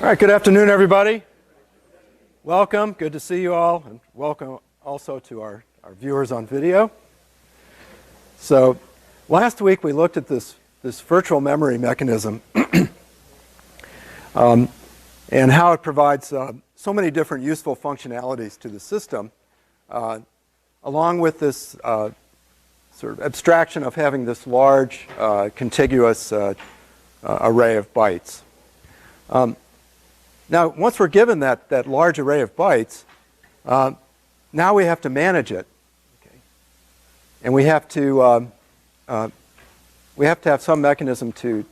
All right, good afternoon, everybody. Welcome. Good to see you all, and welcome also to our viewers on video. So last week we looked at this virtual memory mechanism and how it provides so many different useful functionalities to the system, along with this sort of abstraction of having this large contiguous array of bytes. Now, once we're given that large array of bytes, now we have to manage it, okay? And we have to have some mechanism to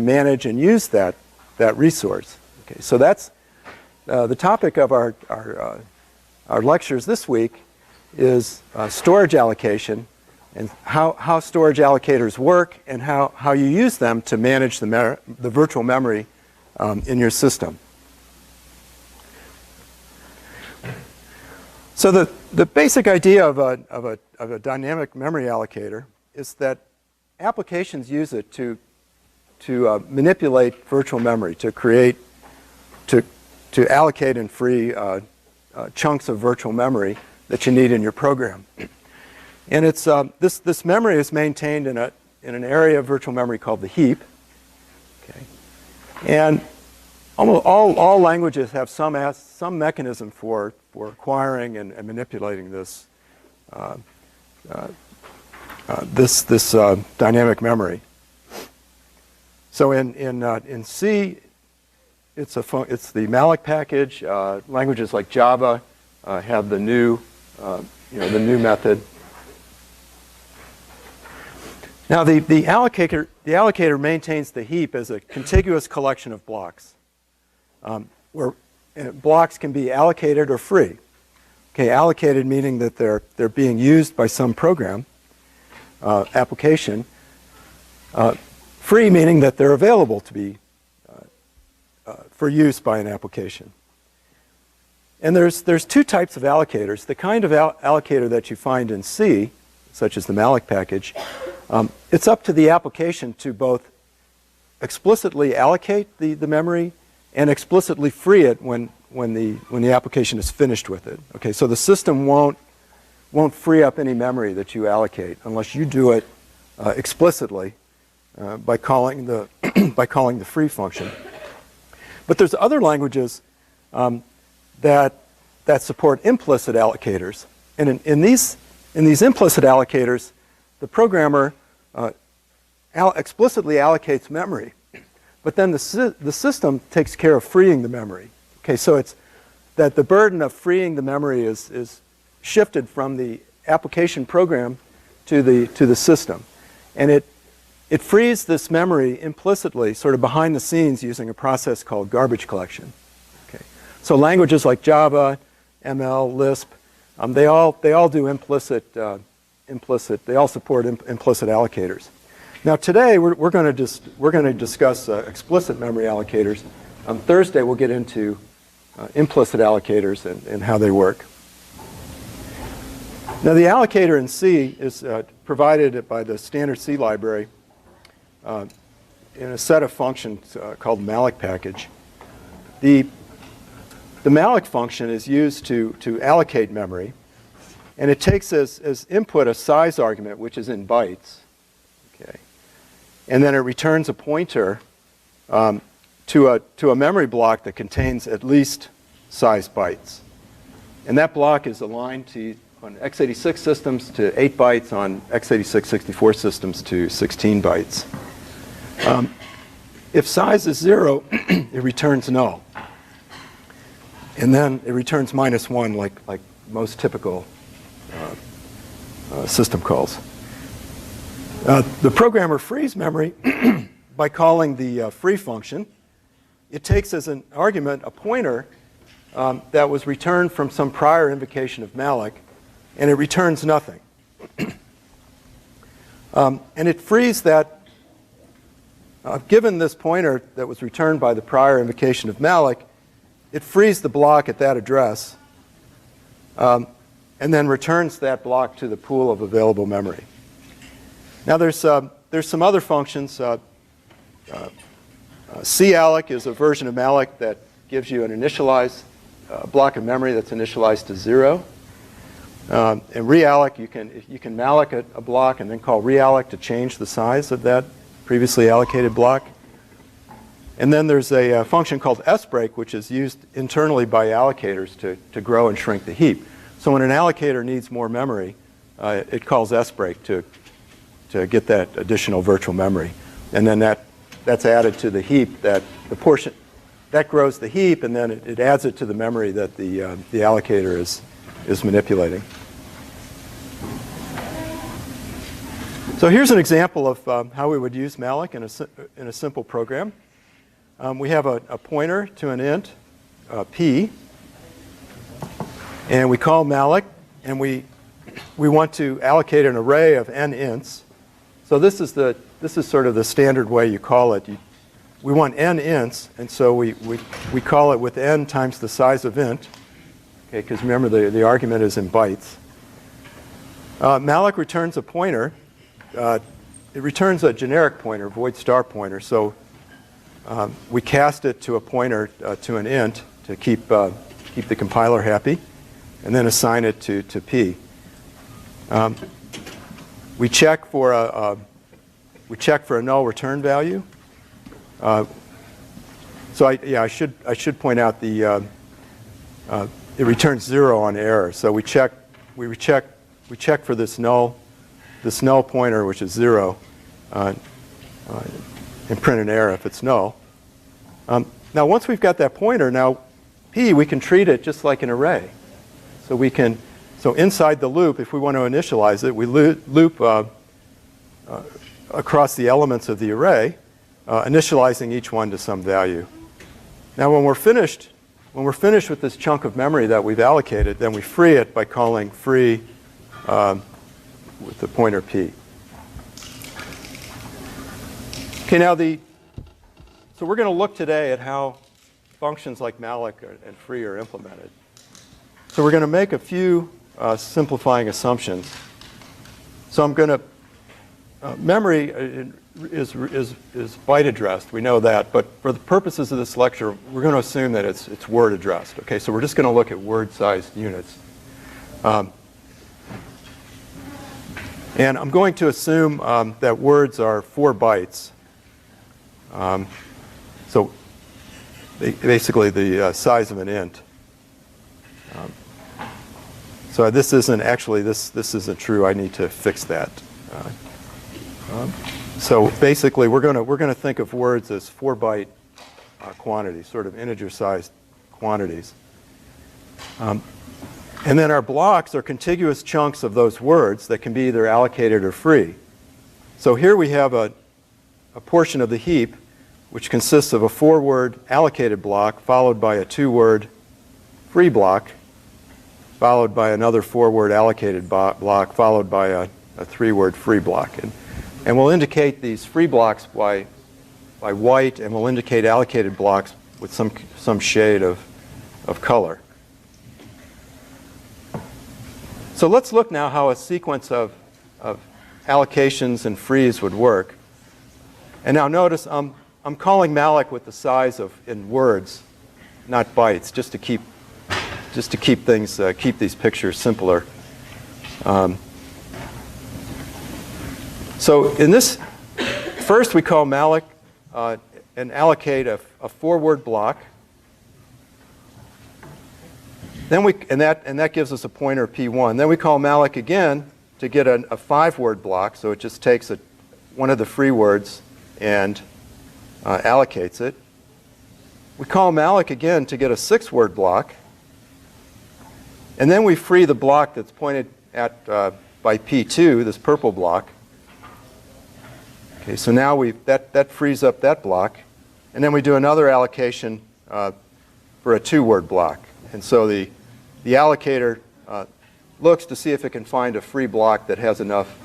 manage and use that resource. Okay, so that's the topic of our lectures this week is storage allocation and how storage allocators work and how you use them to manage the virtual memory in your system. So the basic idea of a dynamic memory allocator is that applications use it to manipulate virtual memory, to allocate and free chunks of virtual memory that you need in your program. And it's this memory is maintained in an area of virtual memory called the heap. Okay, and almost all languages have some mechanism for acquiring and manipulating this dynamic memory. So in C, it's the malloc package. Languages like Java have the new method. Now the allocator maintains the heap as a contiguous collection of blocks, where blocks can be allocated or free. Okay, allocated meaning that they're being used by some program application. Free meaning that they're available to be for use by an application. And there's two types of allocators. The kind of allocator that you find in C, such as the malloc package, it's up to the application to both explicitly allocate the memory and explicitly free it when the application is finished with it. Okay, so the system won't free up any memory that you allocate unless you do it explicitly by calling the free function. But there's other languages that support implicit allocators, and in these implicit allocators, the programmer explicitly allocates memory, but then the system takes care of freeing the memory. Okay, so it's that the burden of freeing the memory is shifted from the application program to the system, and it frees this memory implicitly, sort of behind the scenes, using a process called garbage collection. Okay, so languages like Java, ML, Lisp, they all do implicit. They all support implicit allocators. Now today we're going to discuss explicit memory allocators. On Thursday we'll get into implicit allocators and how they work. Now the allocator in C is provided by the standard C library in a set of functions called malloc package. The malloc function is used to allocate memory, and it takes as input a size argument, which is in bytes. Okay, and then it returns a pointer to a memory block that contains at least size bytes, and that block is aligned on x86 systems to 8 bytes, on x86 64 systems to 16 bytes. If size is 0, it returns null, and then it returns -1, like most typical system calls. The programmer frees memory by calling the free function. It takes as an argument a pointer that was returned from some prior invocation of malloc, and it returns nothing. And it frees that, given this pointer that was returned by the prior invocation of malloc, it frees the block at that address, and then returns that block to the pool of available memory. Now there's some other functions CALLOC is a version of malloc that gives you an initialized block of memory that's initialized to 0. And realloc, you can malloc a block and then call realloc to change the size of that previously allocated block. And then there's a function called sbreak, which is used internally by allocators to grow and shrink the heap. So when an allocator needs more memory, it calls sbreak to get that additional virtual memory. And then that's added to the heap, the portion that grows the heap, and then it adds it to the memory that the allocator is manipulating. So here's an example of how we would use malloc in a simple program. We have a pointer to an int, p, and we call malloc, and we want to allocate an array of n ints. So this is sort of the standard way you call it. We want n ints, and so we call it with n times the size of int, okay, because remember the argument is in bytes. Malloc returns a pointer. It returns a generic pointer, void star pointer. So we cast it to a pointer to an int to keep the compiler happy, and then assign it to p. We check for a null return value. So I should point out it returns 0 on error. So we check for this null pointer, which is 0, and print an error if it's null. Now once we've got that pointer, now p, we can treat it just like an array. So inside the loop, if we want to initialize it, we loop across the elements of the array, initializing each one to some value. Now when we're finished with this chunk of memory that we've allocated, then we free it by calling free with the pointer p. Okay, now so we're going to look today at how functions like malloc and free are implemented. So we're going to make a few simplifying assumptions. So I'm going to memory is byte addressed. We know that, but for the purposes of this lecture, we're going to assume that it's word addressed. Okay, so we're just going to look at word-sized units. And I'm going to assume that words are 4 bytes. So basically the size of an int. So this isn't true. I need to fix that. So basically, we're going to think of words as 4-byte quantities, sort of integer-sized quantities. And then our blocks are contiguous chunks of those words that can be either allocated or free. So here we have a portion of the heap which consists of a 4-word allocated block followed by a 2-word free block, followed by another 4-word allocated block, followed by a 3-word free block. And we'll indicate these free blocks by white, and we'll indicate allocated blocks with some shade of color. So let's look now how a sequence of allocations and frees would work. And now notice I'm calling malloc with the size in words, not bytes, just to keep these pictures simpler. So in this, first we call malloc and allocate a 4-word block. Then that gives us a pointer p1. Then we call malloc again to get a 5-word block. So it just takes one of the free words and allocates it. We call malloc again to get a 6-word block. And then we free the block that's pointed at by p2, this purple block. Okay, so now that frees up that block. And then we do another allocation for a 2-word block. And so the allocator looks to see if it can find a free block that has enough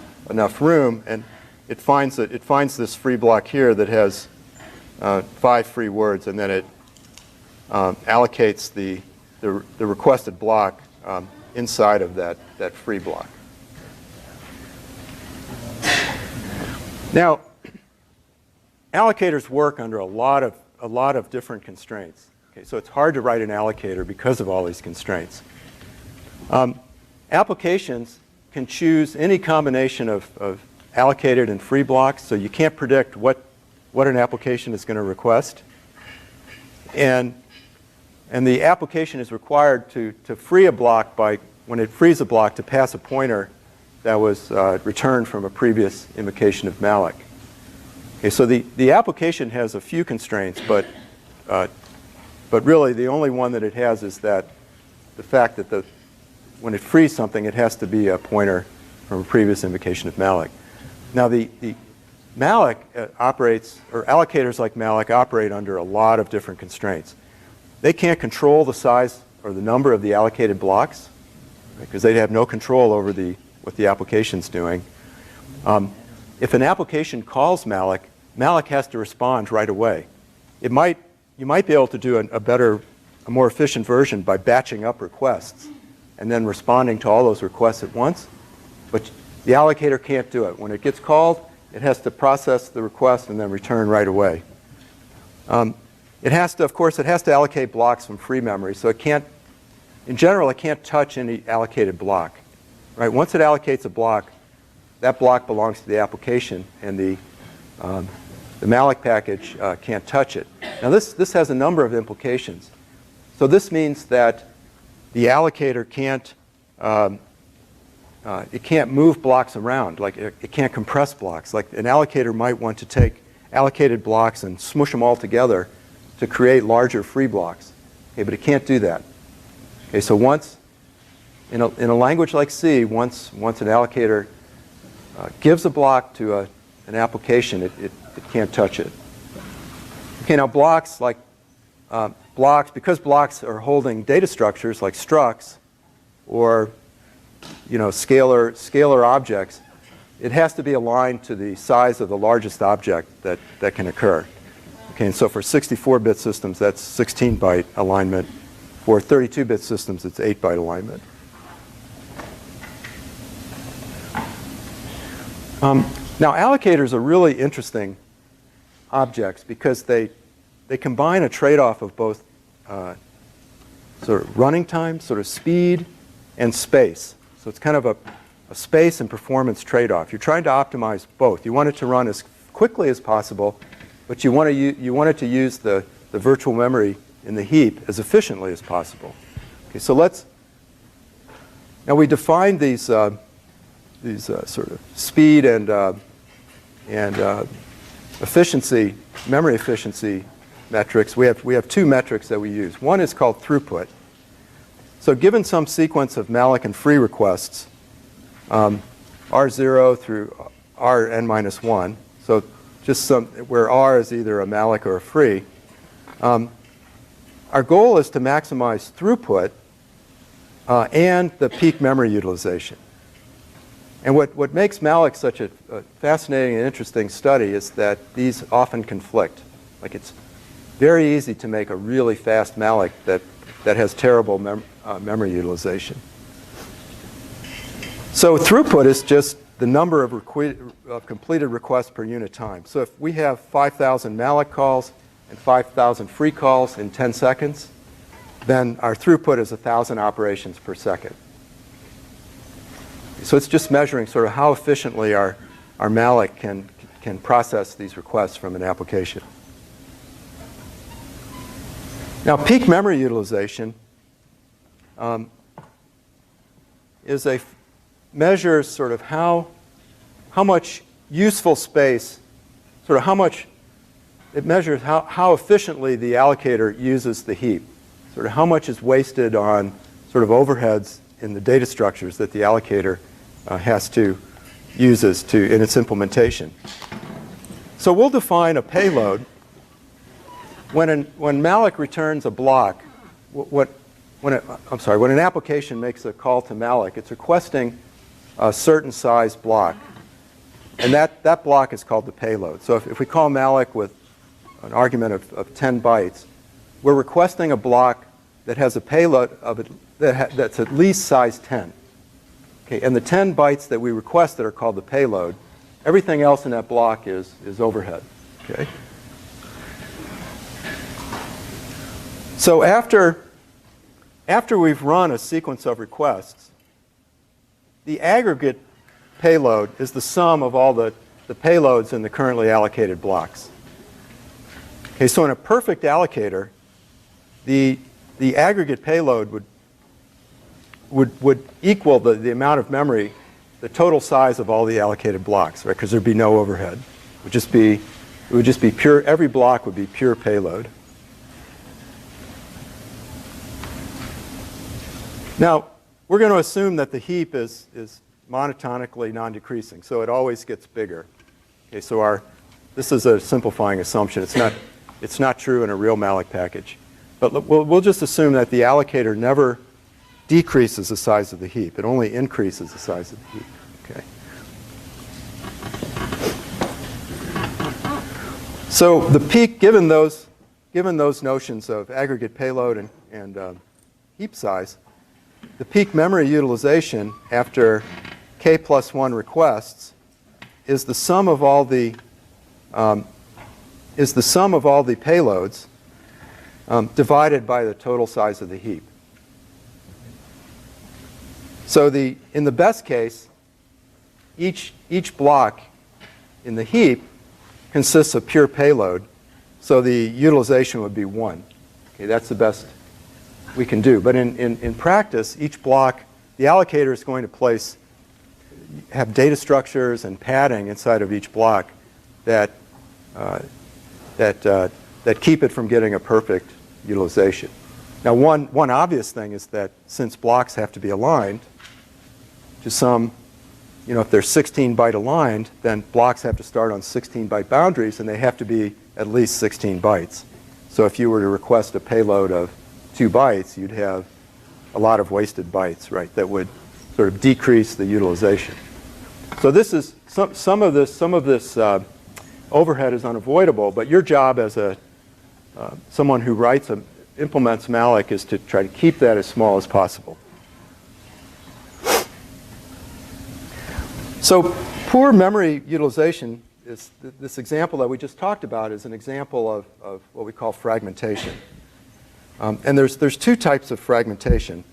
room, and it finds this free block here that has 5 free words, and then it allocates the requested block inside of that free block. Now, allocators work under a lot of a lot of different constraints. Okay, so it's hard to write an allocator because of all these constraints. Applications can choose any combination of allocated and free blocks, so you can't predict what an application is going to request. And the application is required to free a block when it frees a block, to pass a pointer that was returned from a previous invocation of malloc. Okay, so the application has a few constraints, but really the only one that it has is that the fact that when it frees something, it has to be a pointer from a previous invocation of malloc. Now the malloc operates, or allocators like malloc operate under a lot of different constraints. They can't control the size or the number of the allocated blocks, because they have no control over what the application's doing. If an application calls malloc, malloc has to respond right away. You might be able to do a more efficient version by batching up requests and then responding to all those requests at once, but the allocator can't do it. When it gets called, it has to process the request and then return right away. Of course, it has to allocate blocks from free memory, so in general, it can't touch any allocated block. Right? Once it allocates a block, that block belongs to the application, and the malloc package can't touch it. Now, this has a number of implications. So this means that the allocator can't move blocks around. Like it can't compress blocks. Like an allocator might want to take allocated blocks and smush them all together to create larger free blocks. Okay, but it can't do that. Okay, so once in a language like C, once an allocator gives a block to an application, it can't touch it. Okay, now blocks because blocks are holding data structures like structs or scalar objects, it has to be aligned to the size of the largest object that can occur. Okay, and so for 64-bit systems, that's 16-byte alignment. For 32-bit systems, it's 8-byte alignment. Now, allocators are really interesting objects because they combine a trade-off of both sort of running time, sort of speed, and space. So it's kind of a space and performance trade-off. You're trying to optimize both. You want it to run as quickly as possible, but you want it to use the virtual memory in the heap as efficiently as possible. Okay, so now we define these sort of speed and efficiency, memory efficiency metrics. We have two metrics that we use. One is called throughput. So given some sequence of malloc and free requests, R0 through Rn-1, so just where R is either a malloc or a free, our goal is to maximize throughput and the peak memory utilization. And what makes malloc such a fascinating and interesting study is that these often conflict. Like it's very easy to make a really fast malloc that has terrible memory utilization. So throughput is just the number of completed requests per unit time. So if we have 5,000 malloc calls and 5,000 free calls in 10 seconds, then our throughput is 1,000 operations per second. So it's just measuring sort of how efficiently our malloc can process these requests from an application. Now, peak memory utilization measures sort of how much useful space, sort of how much, it measures how efficiently the allocator uses the heap, sort of how much is wasted on sort of overheads in the data structures that the allocator uses in its implementation. So we'll define a payload. When malloc returns a block, when an application makes a call to malloc, it's requesting a certain size block. And that block is called the payload. So if we call malloc with an argument of 10 bytes, we're requesting a block that has a payload that's at least size 10. Okay, and the 10 bytes that we requested are called the payload. Everything else in that block is overhead. Okay? So after we've run a sequence of requests, the aggregate payload is the sum of all the payloads in the currently allocated blocks. Okay, so in a perfect allocator, the aggregate payload would equal the amount of memory, the total size of all the allocated blocks, right? Because there'd be no overhead. It would just be pure. Every block would be pure payload. Now, we're going to assume that the heap is monotonically non-decreasing, so it always gets bigger. Okay, so this is a simplifying assumption. It's not true in a real malloc package. But we'll just assume that the allocator never decreases the size of the heap. It only increases the size of the heap. Okay. So the peak, given those notions of aggregate payload and heap size, the peak memory utilization after k plus 1 requests is the sum of all the payloads divided by the total size of the heap. So in the best case, each block in the heap consists of pure payload, so the utilization would be 1. Okay, that's the best we can do. But in practice, each block, the allocator is going to have data structures and padding inside of each block that keep it from getting a perfect utilization. Now, one obvious thing is that since blocks have to be aligned to some, if they're 16-byte aligned, then blocks have to start on 16-byte boundaries, and they have to be at least 16 bytes. So if you were to request a payload of 2 bytes, you'd have a lot of wasted bytes, right? That would sort of decrease the utilization. So this is some of this overhead is unavoidable, but your job as someone who implements malloc is to try to keep that as small as possible. So poor memory utilization is this example that we just talked about is an example of what we call fragmentation. And there's 2 types of fragmentation.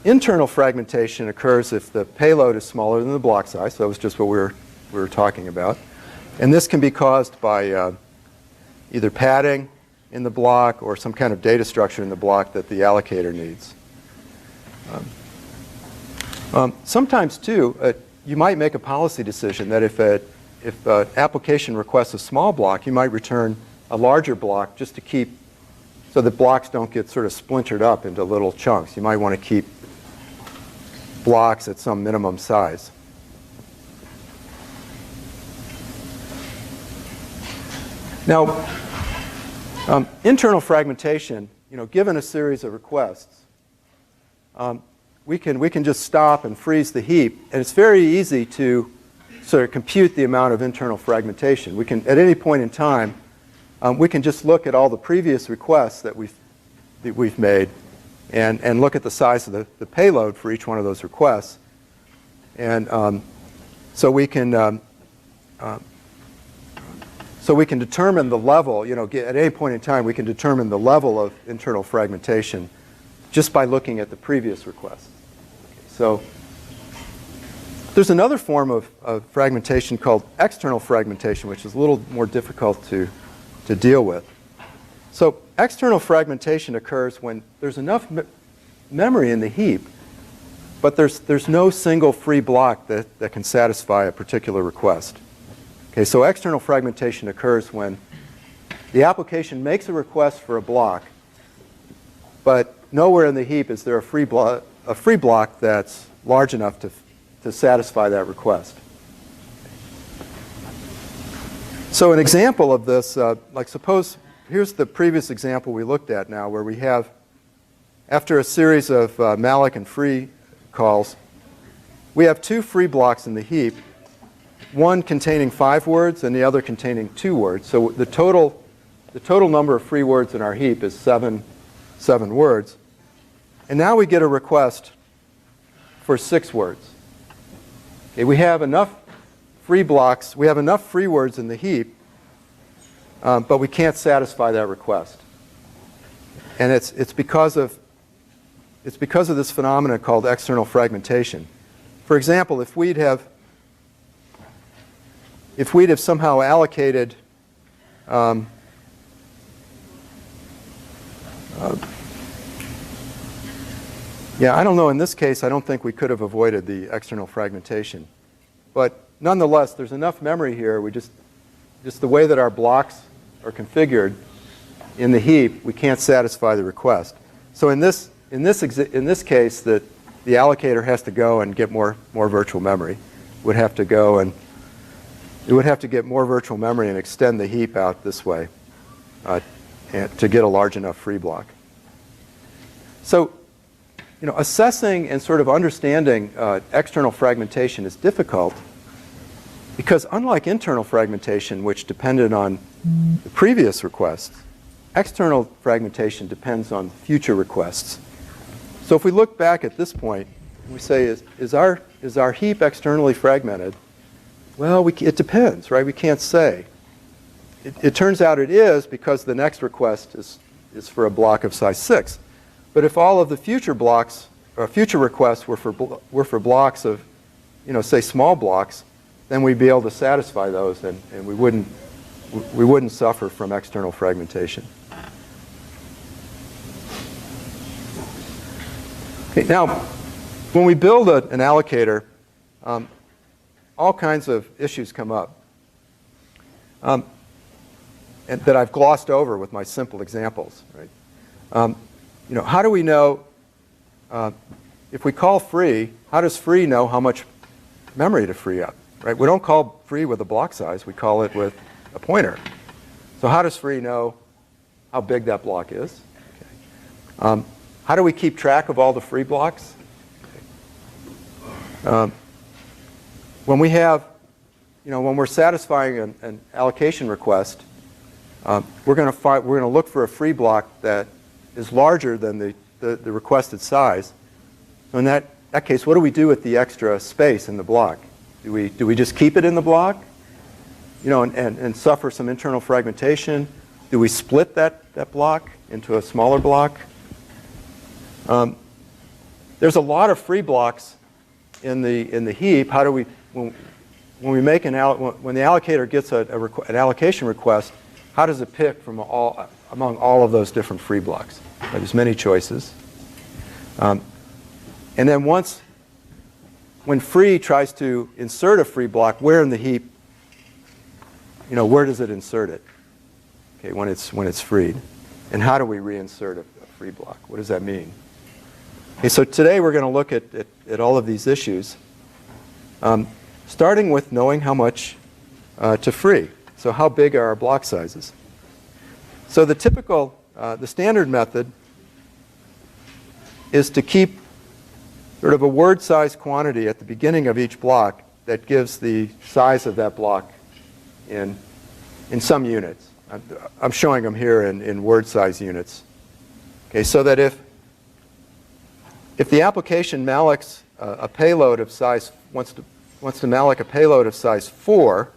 Internal fragmentation occurs if the payload is smaller than the block size. So that was just what we were talking about. And this can be caused by either padding in the block or some kind of data structure in the block that the allocator needs. Sometimes, too, you might make a policy decision that if an application requests a small block, you might return a larger block just to keep so that blocks don't get sort of splintered up into little chunks. You might want to keep blocks at some minimum size. Now, internal fragmentation, given a series of requests, we can just stop and freeze the heap, and it's very easy to sort of compute the amount of internal fragmentation. We can, at any point in time, we can just look at all the previous requests that we've made and look at the size of the payload for each one of those requests. And so we can determine the level, at any point in time, we can determine the level of internal fragmentation just by looking at the previous requests. So there's another form of fragmentation called external fragmentation, which is a little more difficult to deal with. So external fragmentation occurs when there's enough memory in the heap, but there's no single free block that can satisfy a particular request. Okay, so external fragmentation occurs when the application makes a request for a block, but nowhere in the heap is there a free block that's large enough to satisfy that request. So an example of this, like suppose, here's the previous example we looked at now, where we have, after a series of malloc and free calls, we have 2 free blocks in the heap, one containing 5 words and the other containing 2 words. So the total number of free words in our heap is 7 words. And now we get a request for 6 words. Okay, we have enough free blocks, we have enough free words in the heap, but we can't satisfy that request. And it's because of this phenomenon called external fragmentation. For example, if we'd have somehow allocated yeah, I don't know. In this case, I don't think we could have avoided the external fragmentation. But nonetheless, there's enough memory here. We just the way that our blocks are configured in the heap, we can't satisfy the request. So in this case, the allocator has to go and get more virtual memory. Would have to go and it would have to get more virtual memory and extend the heap out this way to get a large enough free block. So, assessing and sort of understanding external fragmentation is difficult because unlike internal fragmentation, which depended on the previous requests, external fragmentation depends on future requests. So if we look back at this point, we say, is our heap externally fragmented? Well, it depends, right? We can't say. It turns out it is because the next request is for a block of size 6. But if all of the future blocks or future requests were for blocks of, say small blocks, then we'd be able to satisfy those, and we wouldn't suffer from external fragmentation. Okay, now, when we build an allocator, all kinds of issues come up and that I've glossed over with my simple examples. Right? How do we know if we call free? How does free know how much memory to free up? Right? We don't call free with a block size. We call it with a pointer. So how does free know how big that block is? Okay. How do we keep track of all the free blocks? When we have, when we're satisfying an allocation request, we're going to look for a free block that is larger than the requested size. So in that case, what do we do with the extra space in the block? Do we just keep it in the block, and suffer some internal fragmentation? Do we split that block into a smaller block? There's a lot of free blocks in the heap. How do we when the allocator gets an allocation request, how does it pick from among all of those different free blocks? Right, there's many choices. And then when free tries to insert a free block, where in the heap, where does it insert it? Okay, when it's freed. And how do we reinsert a free block? What does that mean? Okay, so today we're going to look at all of these issues, starting with knowing how much to free. So how big are our block sizes? So the standard method is to keep sort of a word size quantity at the beginning of each block that gives the size of that block in some units. I'm showing them here in word size units. Okay, so that if the application mallocs a payload of size wants to malloc a payload of size 4,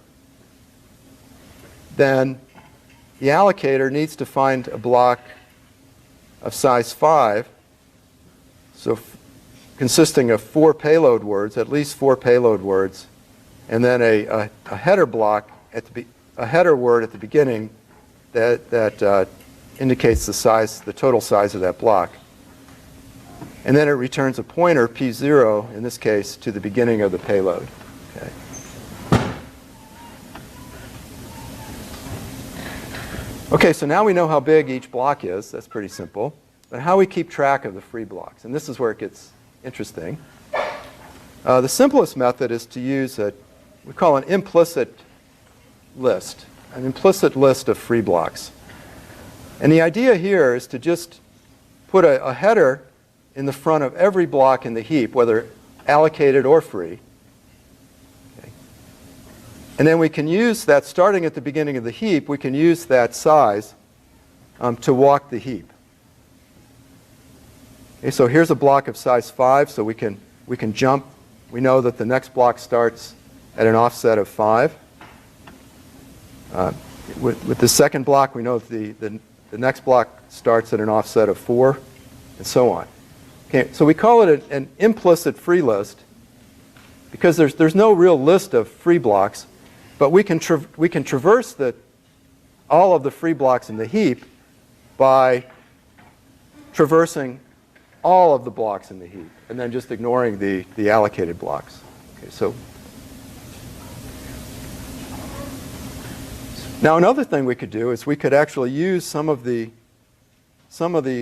then the allocator needs to find a block of size 5, so consisting of 4 payload words, at least 4 payload words, and then a header block a header word at the beginning that indicates the total size of that block. And then it returns a pointer, P0, in this case, to the beginning of the payload. Okay. Okay, so now we know how big each block is. That's pretty simple. But how we keep track of the free blocks. And this is where it gets interesting. The simplest method is to use we call an implicit list of free blocks. And the idea here is to just put a header in the front of every block in the heap, whether allocated or free. Okay. And then we can use that, starting at the beginning of the heap, we can use that size to walk the heap. Okay, so here's a block of size 5, so we can jump. We know that the next block starts at an offset of 5. With the second block, we know that the next block starts at an offset of 4, and so on. Okay, so we call it an implicit free list because there's no real list of free blocks, but we can traverse all of the free blocks in the heap by traversing all of the blocks in the heap and then just ignoring the allocated blocks. Okay, so now another thing we could do is we could actually use some of the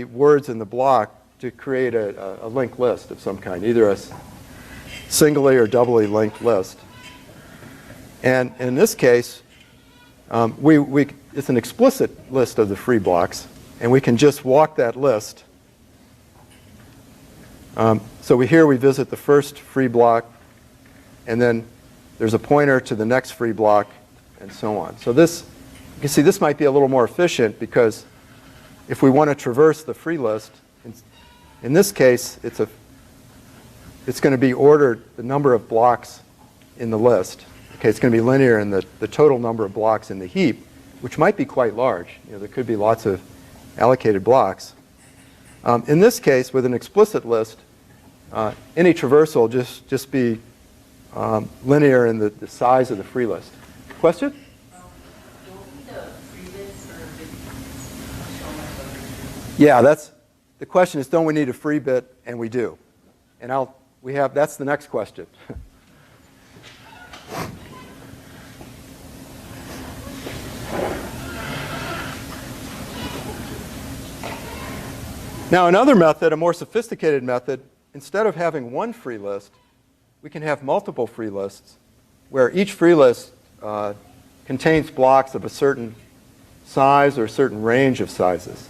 words in the block to create a linked list of some kind, either a singly or doubly linked list. And in this case, it's an explicit list of the free blocks, and we can just walk that list. So here we visit the first free block, and then there's a pointer to the next free block, and so on. So this, you can see this might be a little more efficient because if we want to traverse the free list, in this case, it's going to be ordered the number of blocks in the list. Okay, it's going to be linear in the total number of blocks in the heap, which might be quite large. You know, there could be lots of allocated blocks. In this case, with an explicit list, any traversal will just be linear in the size of the free list. Question? Yeah, the question is, don't we need a free bit? And we do. And that's the next question. Now another method, a more sophisticated method, instead of having one free list, we can have multiple free lists where each free list contains blocks of a certain size or a certain range of sizes.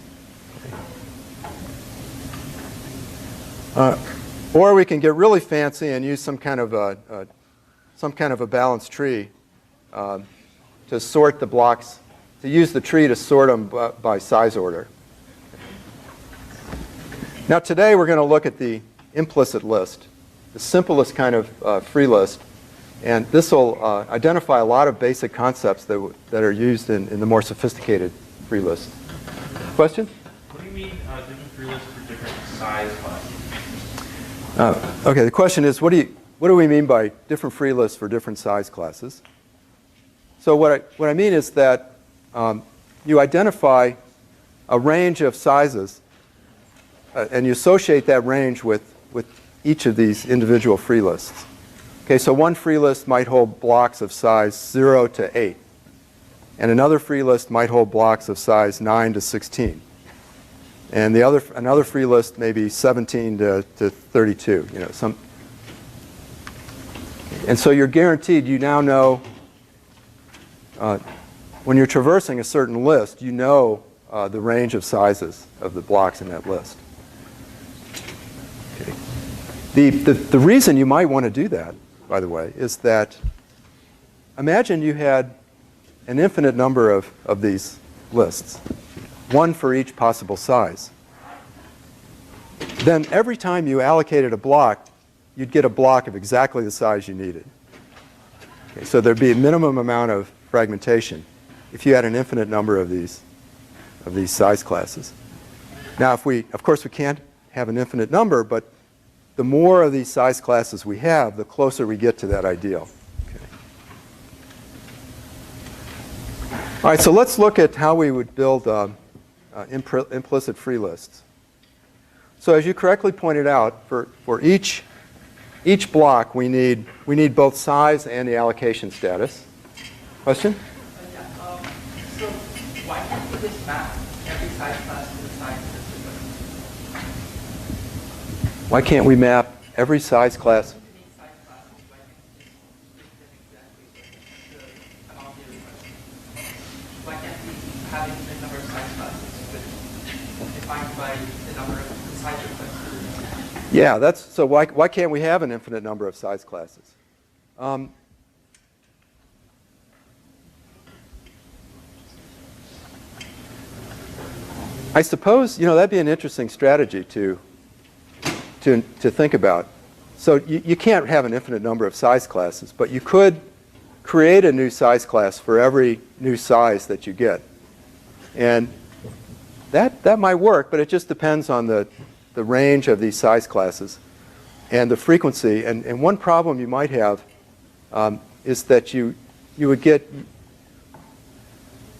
Or we can get really fancy and use some kind of a balanced tree to sort the blocks, to use the tree to sort them by size order. Now today we're going to look at the implicit list, the simplest kind of free list, and this will identify a lot of basic concepts that are used in the more sophisticated free list. Question? What do you mean different free lists for different size classes? Okay, the question is, what do we mean by different free lists for different size classes? So what I mean is that you identify a range of sizes, and you associate that range with each of these individual free lists. Okay, so one free list might hold blocks of size 0 to 8, and another free list might hold blocks of size 9 to 16. And another free list may be 17 to 32. You know, and so you're guaranteed. You now know when you're traversing a certain list, you know the range of sizes of the blocks in that list. Okay. The reason you might want to do that, by the way, is that imagine you had an infinite number of these lists, one for each possible size. Then every time you allocated a block, you'd get a block of exactly the size you needed. Okay, so there'd be a minimum amount of fragmentation if you had an infinite number of these size classes. Now, of course, we can't have an infinite number, but the more of these size classes we have, the closer we get to that ideal. Okay. All right, so let's look at how we would build implicit free lists. So as you correctly pointed out, for each block, we need both size and the allocation status. Question? So why can't we just map every size class to the size system? Why can't we map every size class? Why can't we have a number of size classes defined by the number of size requests? Yeah, so why can't we have an infinite number of size classes? I suppose, that'd be an interesting strategy to think about. So you can't have an infinite number of size classes, but you could create a new size class for every new size that you get. And that might work, but it just depends on the range of these size classes and the frequency. And one problem you might have is that you would get,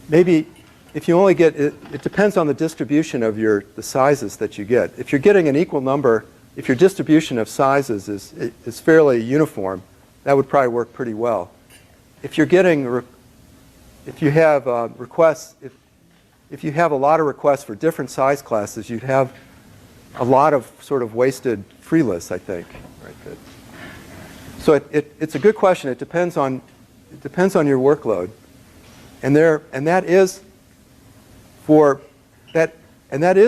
maybe if you only get, it depends on the distribution of the sizes that you get. If you're getting an equal number, if your distribution of sizes is fairly uniform, that would probably work pretty well. If you're getting, if you have requests, if you have a lot of requests for different size classes, you'd have a lot of sort of wasted free lists, I think. Right? So it's a good question. It depends on your workload, and that is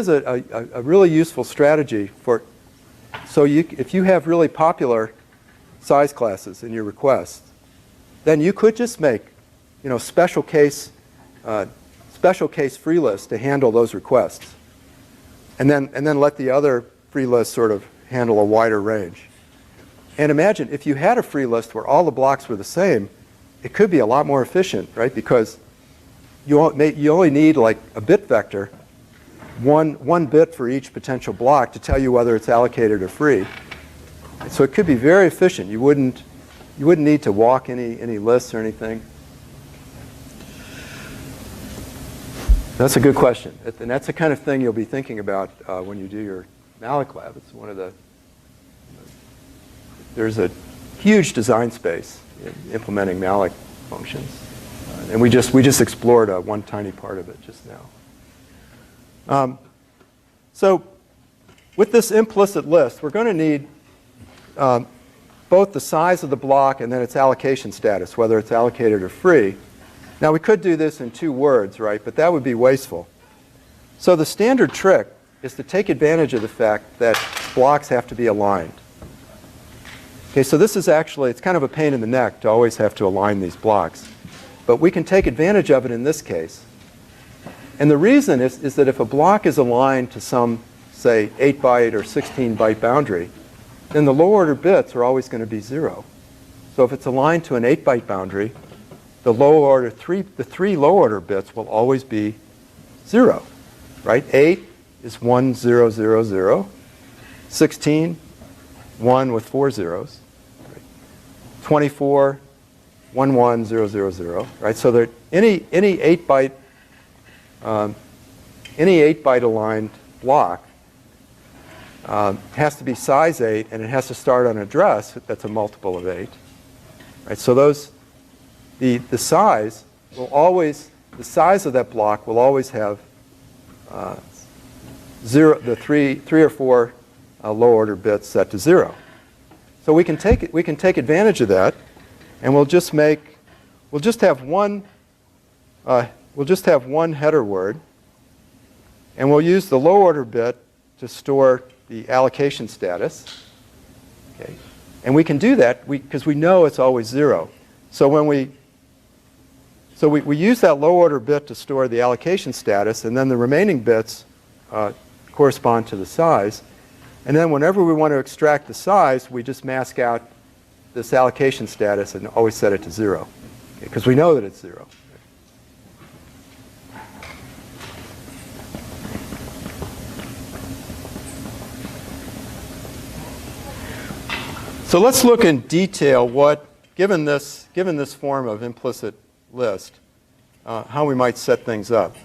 a really useful strategy for. So if you have really popular size classes in your requests, then you could just make, special case free lists to handle those requests, and then let the other free lists sort of handle a wider range. And imagine if you had a free list where all the blocks were the same, it could be a lot more efficient, right? Because you only need like a bit vector, one bit for each potential block to tell you whether it's allocated or free. So it could be very efficient. You wouldn't need to walk any lists or anything. That's a good question, and that's the kind of thing you'll be thinking about when you do your malloc lab. It's one of the. There's a huge design space in implementing malloc functions, and we just explored one tiny part of it just now. So with this implicit list, we're going to need both the size of the block and then its allocation status, whether it's allocated or free. Now, we could do this in 2 words, right? But that would be wasteful. So the standard trick is to take advantage of the fact that blocks have to be aligned. Okay, so this is actually, it's kind of a pain in the neck to always have to align these blocks. But we can take advantage of it in this case. And the reason is that if a block is aligned to some, say, 8-byte or 16-byte boundary, then the low-order bits are always going to be 0. So if it's aligned to an 8-byte boundary, the three low-order bits will always be 0, right? 8 is 1, 0, 0, 0. 16, 1 with 4 zeros. Right? 24, 1, 1, 0, 0, 0. Right? So that any 8-byte aligned block has to be size 8, and it has to start on an address that's a multiple of 8. Right? So the size of that block will always have 3 or 4 low order bits set to 0. So we can take advantage of that, and we'll just have one header word, and we'll use the low order bit to store the allocation status. Okay, and we can do that because we know it's always 0. So when we use that low order bit to store the allocation status, and then the remaining bits correspond to the size. And then whenever we want to extract the size, we just mask out this allocation status and always set it to 0, because we know that it's 0. So let's look in detail given this form of implicit list, how we might set things up.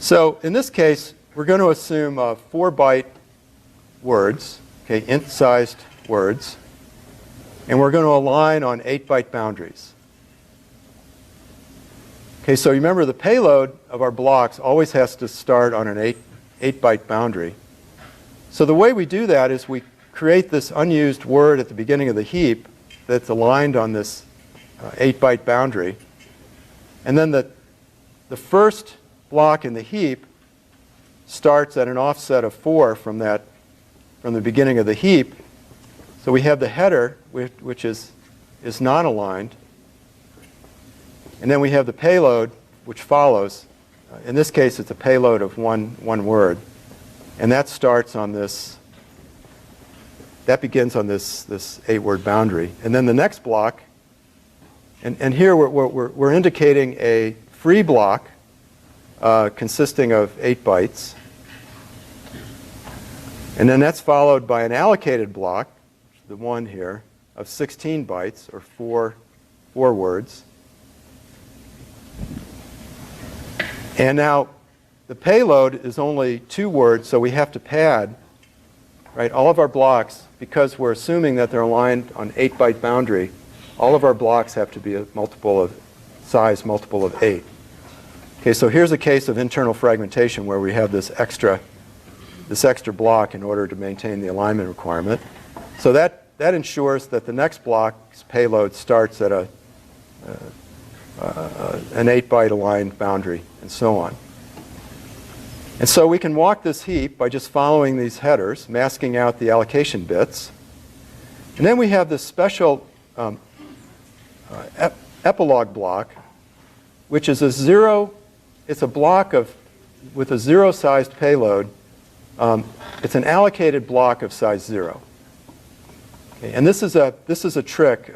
So in this case, we're going to assume 4-byte words, okay, int-sized words, and we're going to align on 8-byte boundaries. Okay, so remember the payload of our blocks always has to start on an 8-byte boundary. So the way we do that is we create this unused word at the beginning of the heap that's aligned on this 8-byte boundary. And then the first block in the heap starts at an offset of 4 from the beginning of the heap. So we have the header, which is not aligned. And then we have the payload, which follows. In this case, it's a payload of one word. And that starts on this. That begins on this 8-word boundary. And then the next block, and here we're indicating a free block consisting of 8 bytes. And then that's followed by an allocated block, the one here, of 16 bytes, or four words. And now the payload is only 2 words, so we have to pad, right, all of our blocks, because we're assuming that they're aligned on 8-byte boundary. All of our blocks have to be a multiple of size multiple of 8. Okay, so here's a case of internal fragmentation where we have this extra block in order to maintain the alignment requirement. So that ensures that the next block's payload starts at an 8-byte aligned boundary, and so on. And so we can walk this heap by just following these headers, masking out the allocation bits. And then we have this special epilogue block, which is it's a block with a 0-sized payload. It's an allocated block of size 0. Okay, and this is a trick.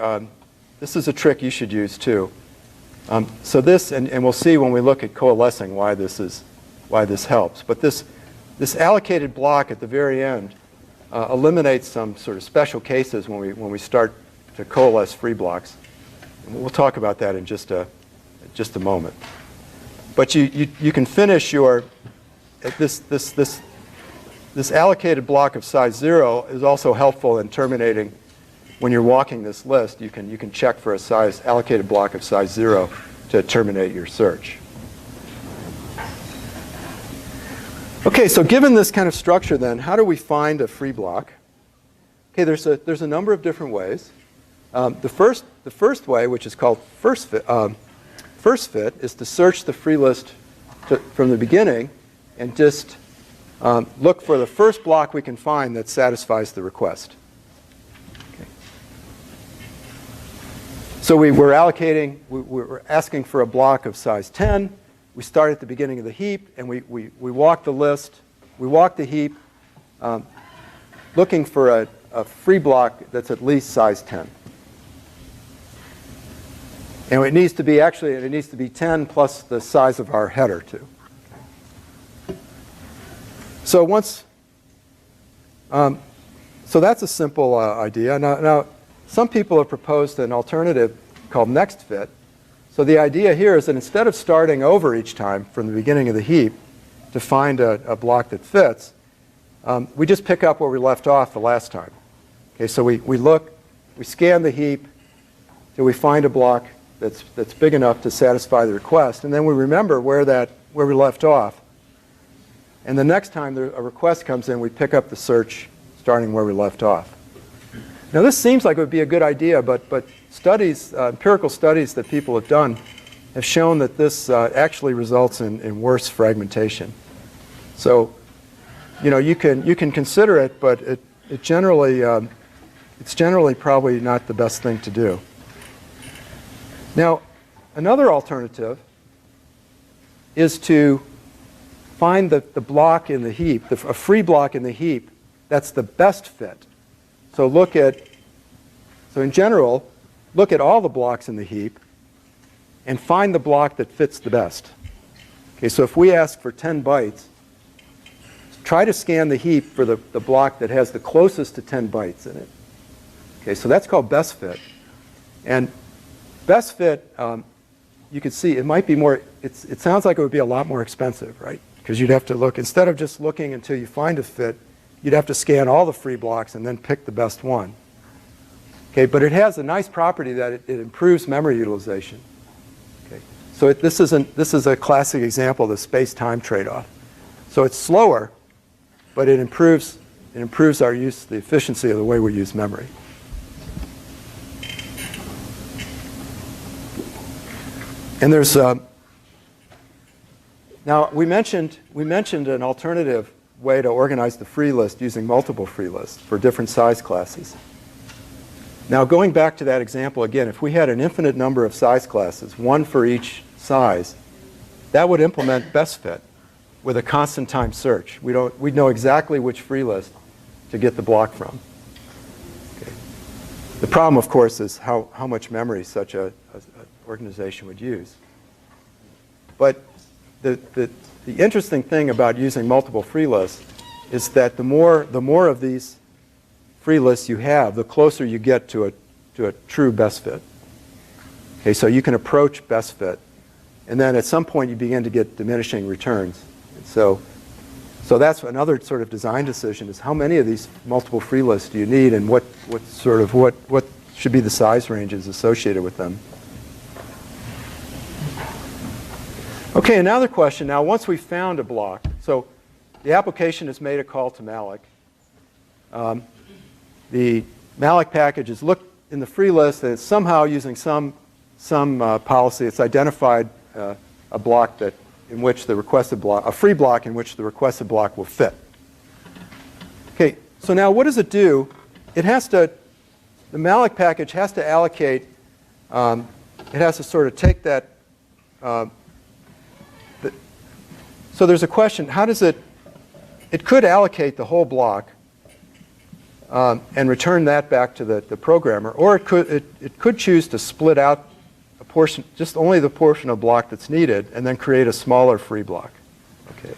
This is a trick you should use too. So this, and we'll see when we look at coalescing why this helps. But this allocated block at the very end eliminates some sort of special cases when we start to coalesce free blocks. And we'll talk about that in just a moment. But you can finish this allocated block of size 0 is also helpful in terminating. When you're walking this list, you can check for a allocated block of size 0 to terminate your search. Okay, so given this kind of structure then, how do we find a free block? Okay, there's a number of different ways. The first way, which is called first fit, is to search the free list from the beginning and just look for the first block we can find that satisfies the request. Okay. So we're asking for a block of size 10. We start at the beginning of the heap, and we walk the list. We walk the heap looking for a free block that's at least size 10. And it needs to be 10 plus the size of our header too. So so that's a simple idea. Now, some people have proposed an alternative called next fit. So the idea here is that instead of starting over each time from the beginning of the heap to find a block that fits, we just pick up where we left off the last time. Okay, so we scan the heap till we find a block that's big enough to satisfy the request, and then we remember where we left off. And the next time a request comes in, we pick up the search starting where we left off. Now this seems like it would be a good idea, but empirical studies that people have done have shown that this actually results in worse fragmentation. So, you can consider it, but it's generally probably not the best thing to do. Now, another alternative is to find the block in the heap, a free block in the heap that's the best fit. So in general, look at all the blocks in the heap and find the block that fits the best. Okay, so if we ask for 10 bytes, try to scan the heap for the block that has the closest to 10 bytes in it. Okay, so that's called best fit. And best fit, you can see it might be more, it sounds like it would be a lot more expensive, right? Because you'd have to look, instead of just looking until you find a fit, you'd have to scan all the free blocks and then pick the best one. Okay, but it has a nice property that it improves memory utilization. Okay, so this is a classic example of the space-time trade-off. So it's slower, but it improves our use, the efficiency of the way we use memory. And there's now we mentioned an alternative way to organize the free list using multiple free lists for different size classes. Now going back to that example again, if we had an infinite number of size classes, one for each size, that would implement best fit with a constant time search. We'd know exactly which free list to get the block from. Okay. The problem, of course, is how much memory such an organization would use. But the interesting thing about using multiple free lists is that the more of these free lists you have, the closer you get to a true best fit. Okay, so you can approach best fit, and then at some point you begin to get diminishing returns. So that's another sort of design decision: is how many of these multiple free lists do you need, and what should be the size ranges associated with them. Okay, another question. Now, once we've found a block, so the application has made a call to malloc. The malloc package is looked in the free list, and it's somehow using some policy. It's identified a block in which the requested block, a free block in which the requested block will fit. Okay, so now what does it do? It has to, the malloc package has to allocate, it has to sort of take that. So there's a question: how does it? It could allocate the whole block and return that back to the programmer, or it could choose to split out a portion, just only the portion of block that's needed, and then create a smaller free block. Okay.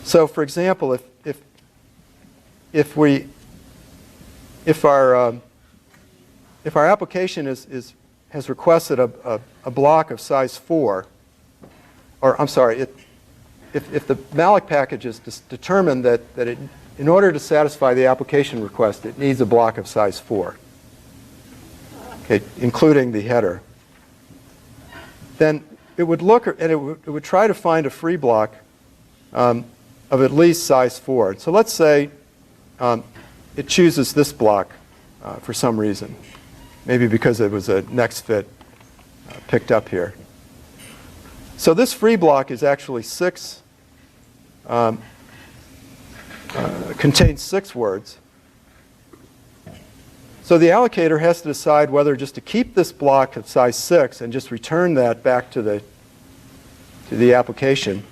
So, for example, if our application has requested a block of size 4, or I'm sorry, if the malloc package is determined that in order to satisfy the application request, it needs a block of size 4, okay, including the header, then it would look and it would try to find a free block of at least size 4. So let's say it chooses this block for some reason, maybe because it was a next fit picked up here. So this free block is actually contains 6 words. So the allocator has to decide whether just to keep this block of size 6 and just return that back to the application,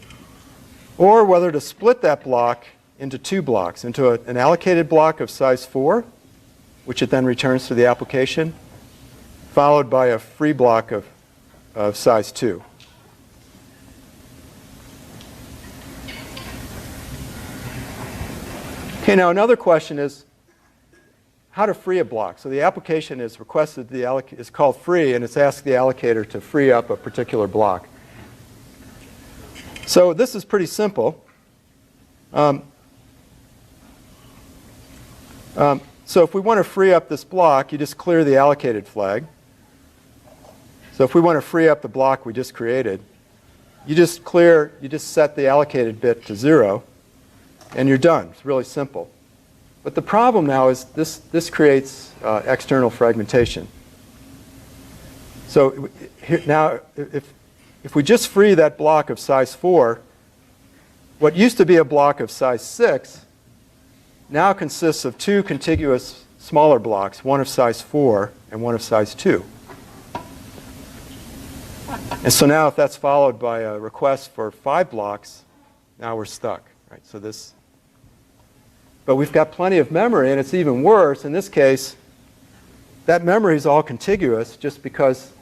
or whether to split that block into 2 blocks, into an allocated block of size 4, which it then returns to the application, followed by a free block of size 2. Okay, now another question is how to free a block. So the application is requested, is called free, and it's asked the allocator to free up a particular block. So this is pretty simple. So if we want to free up this block, you just clear the allocated flag. So if we want to free up the block we just created, you just set the allocated bit to 0, and you're done. It's really simple. But the problem now is this creates external fragmentation. So now if we just free that block of size 4, what used to be a block of size 6 now consists of 2 contiguous smaller blocks, one of size 4 and one of size 2. And so now if that's followed by a request for 5 blocks, now we're stuck. Right? So but we've got plenty of memory, and it's even worse. In this case, that memory is all contiguous just because,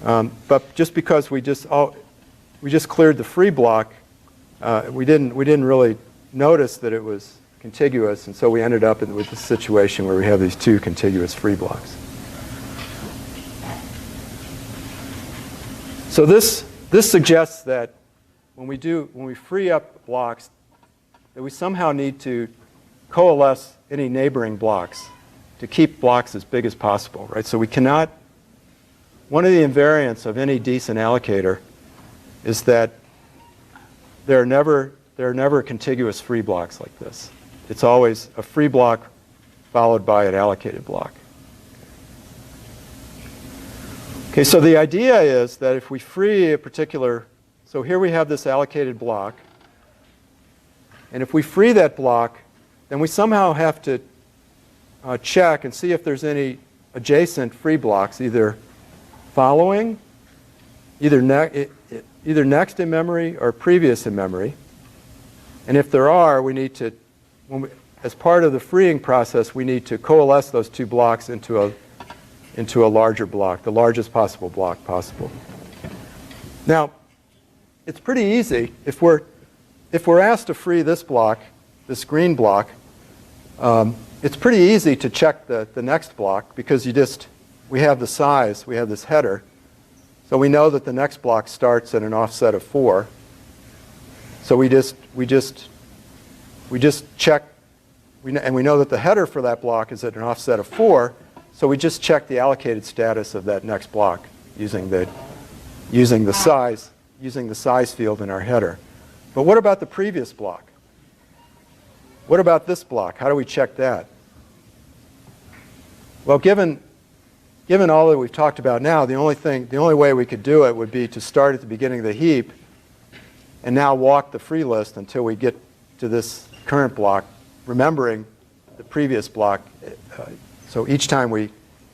we just cleared the free block, we didn't really notice that it was contiguous, and so we ended up with this situation where we have these 2 contiguous free blocks. So this suggests that when we free up blocks, that we somehow need to coalesce any neighboring blocks to keep blocks as big as possible, right? So we cannot, one of the invariants of any decent allocator is that there are never contiguous free blocks like this. It's always a free block followed by an allocated block. Okay, so the idea is that if we free a particular, so here we have this allocated block, and if we free that block, then we somehow have to check and see if there's any adjacent free blocks, either following, either next in memory or previous in memory. And if there are, we need to, as part of the freeing process, we need to coalesce those 2 blocks into a larger block, the largest possible block possible. Now, it's pretty easy. If we're asked to free this block, this green block, it's pretty easy to check the next block because we have the size, we have this header. So we know that the next block starts at an offset of 4. So we just check, and we know that the header for that block is at an offset of 4. So we just check the allocated status of that next block using the size field in our header. But what about the previous block? What about this block? How do we check that? Well, given all that we've talked about now, the only way we could do it would be to start at the beginning of the heap and now walk the free list until we get to this current block, remembering the previous block. So each time we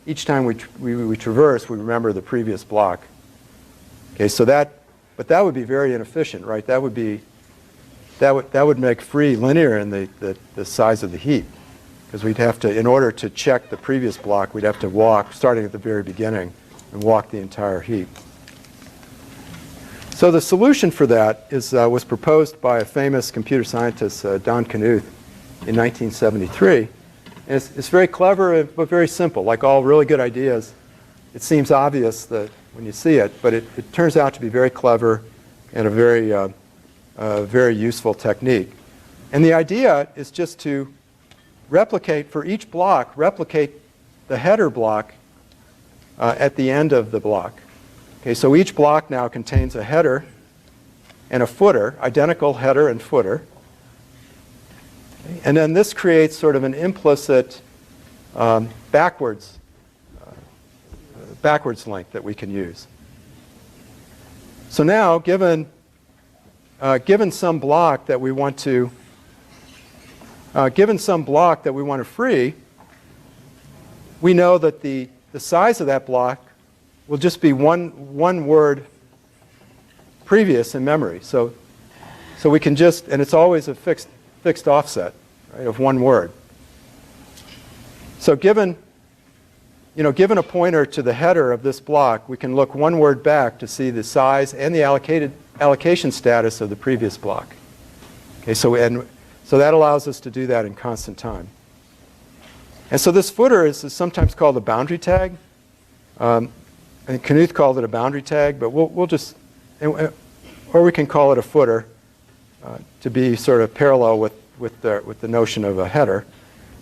traverse, we remember the previous block. Okay, so but that would be very inefficient, right? That would make free linear in the size of the heap, because we'd have to, in order to check the previous block, we'd have to walk, starting at the very beginning, and walk the entire heap. So the solution for that was proposed by a famous computer scientist, Don Knuth, in 1973. And it's very clever, but very simple. Like all really good ideas, it seems obvious that when you see it, but it turns out to be very clever and a very useful technique. And the idea is just to replicate, for each block, replicate the header block at the end of the block. Okay, so each block now contains a header and a footer, identical header and footer. Okay, and then this creates sort of an implicit backwards link that we can use. So now, given some block that we want to free, we know that the size of that block will just be one word previous in memory. So we can just, and it's always a fixed offset, right, of one word. So given a pointer to the header of this block, we can look one word back to see the size and the allocation status of the previous block. Okay, so that allows us to do that in constant time. And so this footer is sometimes called a boundary tag. And Knuth called it a boundary tag, but we'll just, or we can call it a footer to be sort of parallel with the notion of a header.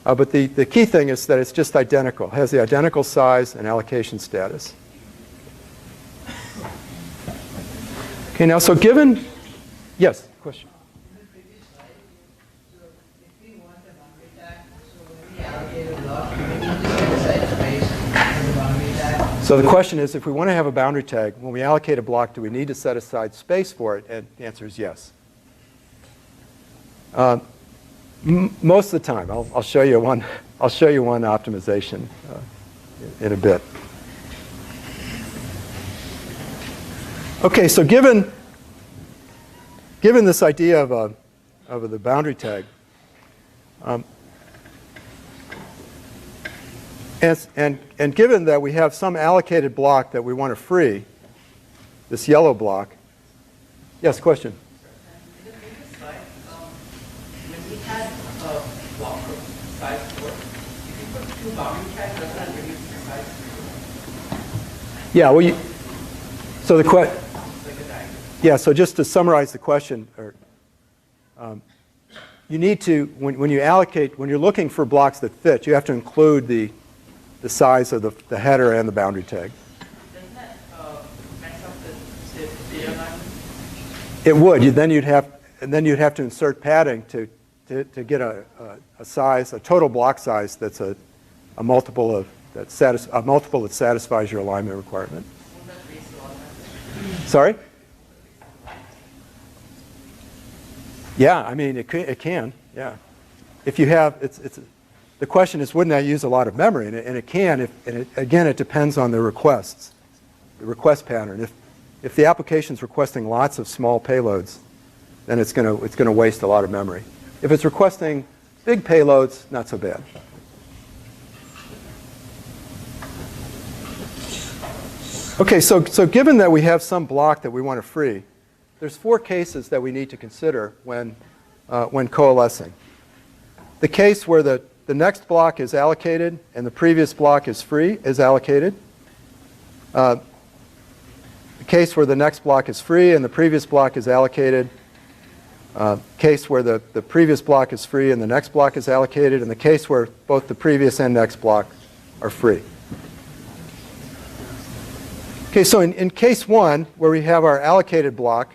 But the key thing is that it's just identical. It has the identical size and allocation status. Okay, now so given, yes, question. So the question is, if we want to have a boundary tag, when we allocate a block, do we need to set aside space for it? And the answer is yes. Most of the time. I'll show you one optimization in a bit. Okay, so given this idea of the boundary tag, and given that we have some allocated block that we want to free, this yellow block. Yes, question? In the previous slide, when we had a block of size 4, if you put 2 boundary tags, does that reduce the size? Yeah, well, so the question. Like a diagram. Yeah, so just to summarize the question, you need to, when you allocate, when you're looking for blocks that fit, you have to include the size of the header and the boundary tag. Doesn't that mess up the data line? It would. You'd have to insert padding to get a size, a total block size that's a multiple that satisfies your alignment requirement. Won't that waste a lot of time? Sorry? Yeah, I mean it can. Yeah, if you have the question is, wouldn't that use a lot of memory? And it can. Again, it depends on the requests, the request pattern. If the application's requesting lots of small payloads, then it's going to waste a lot of memory. If it's requesting big payloads, not so bad. Okay, so given that we have some block that we want to free, there's 4 cases that we need to consider when coalescing. The case where the next block is allocated and the previous block is free is allocated. The case where the next block is free and the previous block is allocated. Case where the previous block is free and the next block is allocated. And the case where both the previous and next block are free. Okay, so in case 1, where we have our allocated block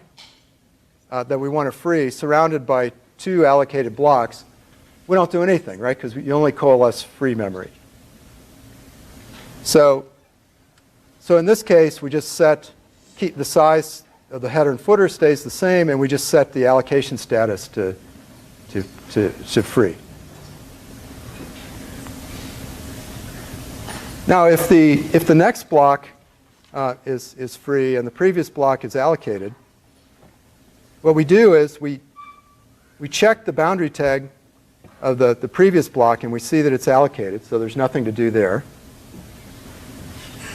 that we want to free surrounded by 2 allocated blocks, we don't do anything, right? Because you only coalesce free memory. So in this case, we just keep the size of the header and footer stays the same, and we just set the allocation status to free. Now, if the next block is free and the previous block is allocated, what we do is we check the boundary tag of the previous block, and we see that it's allocated, so there's nothing to do there.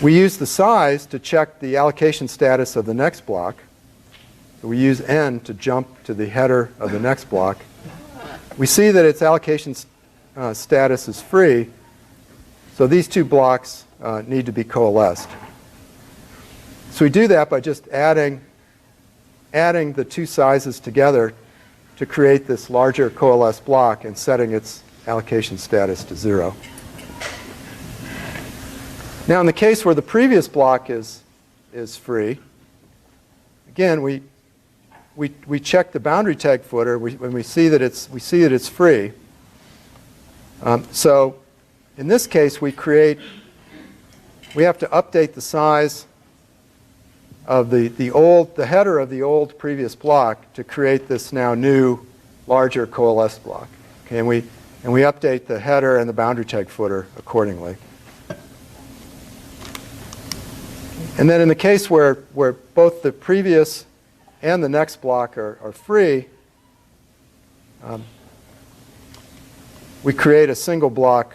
We use the size to check the allocation status of the next block. So we use n to jump to the header of the next block. We see that its allocation status is free, so these 2 blocks need to be coalesced. So we do that by just adding the 2 sizes together to create this larger coalesced block and setting its allocation status to 0. Now, in the case where the previous block is free, again, we check the boundary tag footer when we see that it's free. So in this case, we have to update the size of the header of the old previous block to create this now new larger coalesced block. Okay, and we update the header and the boundary tag footer accordingly. And then in the case where both the previous and the next block are free, we create a single block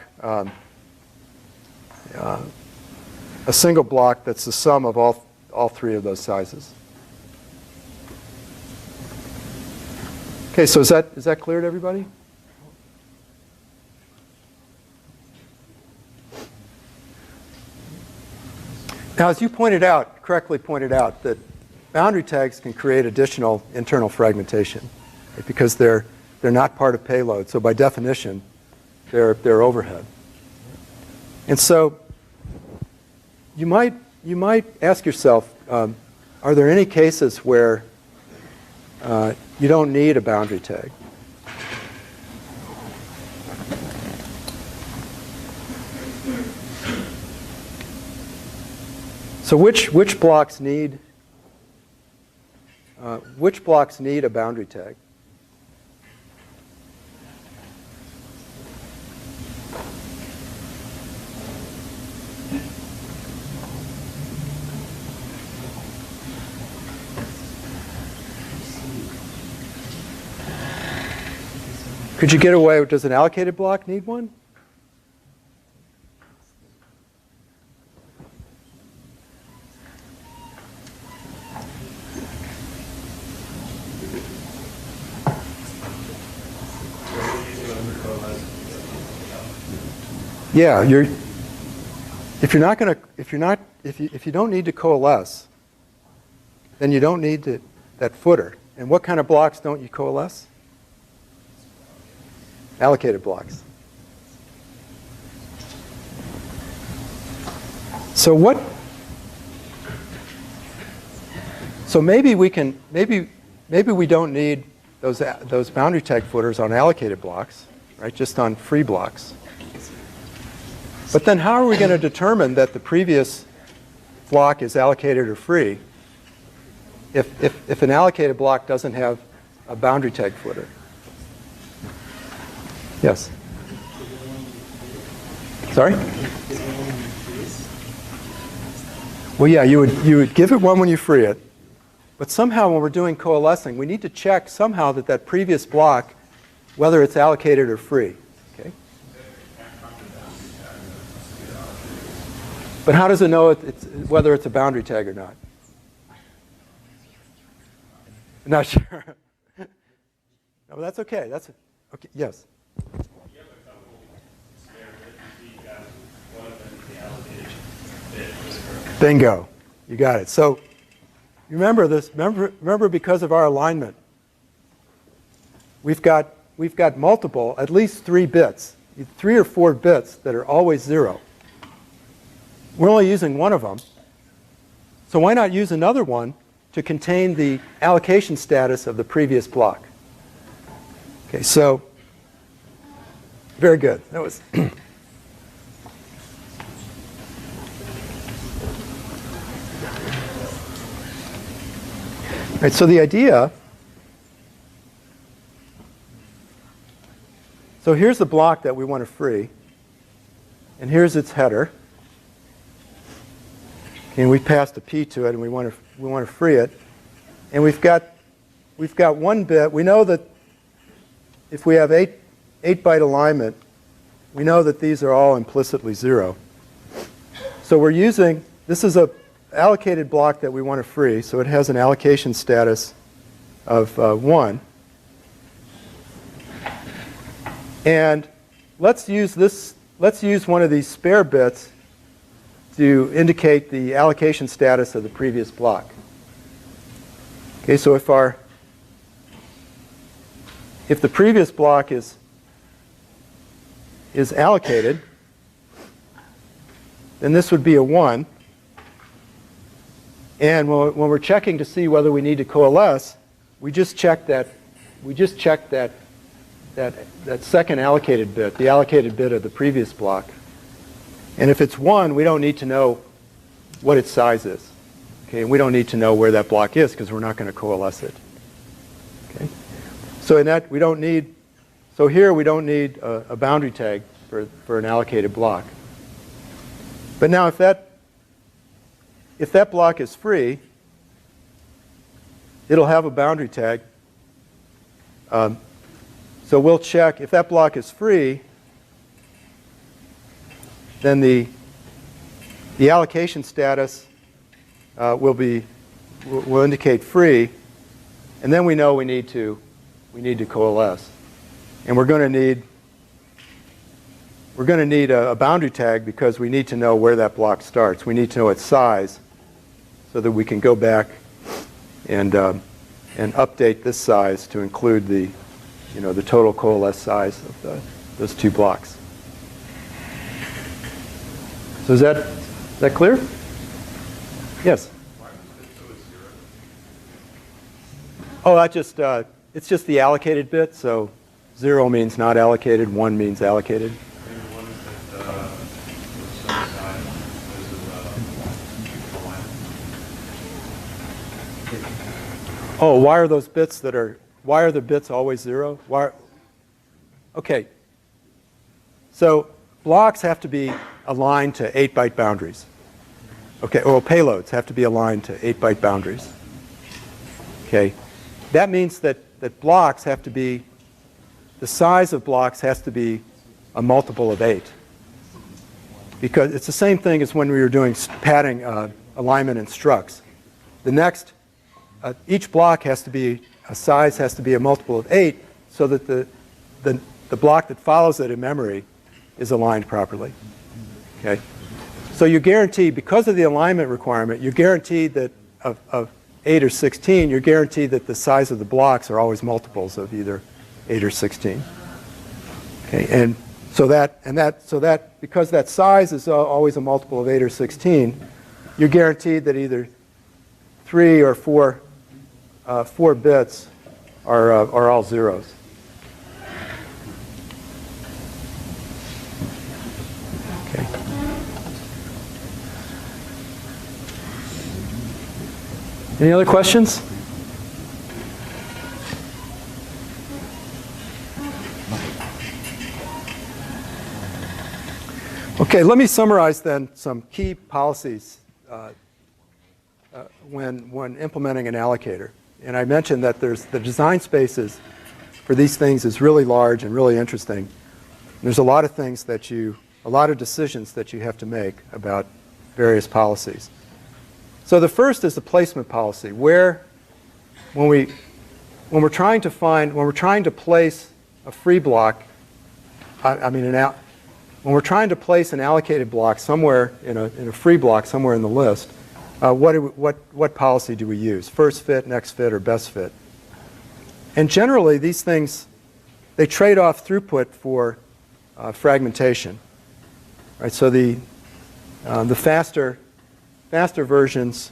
that's the sum of all 3 of those sizes. Okay, so is that clear to everybody? Now, as you correctly pointed out, that boundary tags can create additional internal fragmentation, right? Because they're not part of payload. So by definition, they're overhead. And so you might ask yourself, are there any cases where you don't need a boundary tag? So which blocks need a boundary tag? Could you get away? Does an allocated block need one? Yeah, if you don't need to coalesce, then you don't need that footer. And what kind of blocks don't you coalesce? Allocated blocks. So maybe we don't need those boundary tag footers on allocated blocks, right? Just on free blocks. But then how are we going to determine that the previous block is allocated or free if an allocated block doesn't have a boundary tag footer? Yes? Sorry? Well, yeah, you would give it one when you free it. But somehow when we're doing coalescing, we need to check somehow that previous block, whether it's allocated or free. Okay? But how does it know whether it's a boundary tag or not? Not sure. No, that's okay. That's okay. Yes. You have a couple spare bits. You got one of them is the allocated bit for the Bingo. You got it. So you remember this. Remember because of our alignment, we've got multiple, at least 3 bits, 3 or 4 bits that are always 0. We're only using one of them. So why not use another one to contain the allocation status of the previous block? Okay, so very good. That was all right, so the idea, so here's the block that we want to free, and here's its header. Okay, and we passed a P to it, and we want to free it. And we've got 1 bit. We know that if we have 8-byte alignment, we know that these are all implicitly 0. So we're using, this is a allocated block that we want to free, so it has an allocation status of 1. And let's use one of these spare bits to indicate the allocation status of the previous block. Okay, so if the previous block is allocated, then this would be a 1. And when we're checking to see whether we need to coalesce, we just check that second allocated bit, the allocated bit of the previous block. And if it's 1, we don't need to know what its size is. Okay, and we don't need to know where that block is because we're not going to coalesce it. Okay, so in that we don't need. So here we don't need a boundary tag for an allocated block. But now if that block is free, it'll have a boundary tag. So we'll check if that block is free. Then the allocation status will indicate free, and then we know we need to coalesce, and we're going to need a boundary tag because we need to know where that block starts. We need to know its size, so that we can go back and update this size to include the total coalesced size of those 2 blocks. So is that clear? Yes. Oh, it's just the allocated bit. So 0 means not allocated, 1 means allocated. Oh, why are those bits why are the bits always 0? Okay. So blocks have to be aligned to 8-byte boundaries. Okay, or payloads have to be aligned to 8-byte boundaries. Okay. That means that blocks have to be, the size of blocks has to be a multiple of 8. Because it's the same thing as when we were doing padding alignment in structs. The next, each block has to be, a size has to be a multiple of 8 so that the block that follows it in memory is aligned properly. Okay? So you guarantee, because of the alignment requirement, you're guaranteed that of 8 or 16, you're guaranteed that the size of the blocks are always multiples of either 8 or 16. Okay, and because that size is always a multiple of 8 or 16, you're guaranteed that either 3 or 4 bits are all zeros. Okay. Any other questions? Okay, let me summarize then some key policies when implementing an allocator. And I mentioned that the design spaces for these things is really large and really interesting. And there's a lot of things a lot of decisions that you have to make about various policies. So the first is the placement policy, where when when we're trying to place a free block, when we're trying to place an allocated block somewhere in a free block somewhere in the list, what policy do we use? First fit, next fit, or best fit? And generally, these things, they trade off throughput for fragmentation. Right? So the faster versions,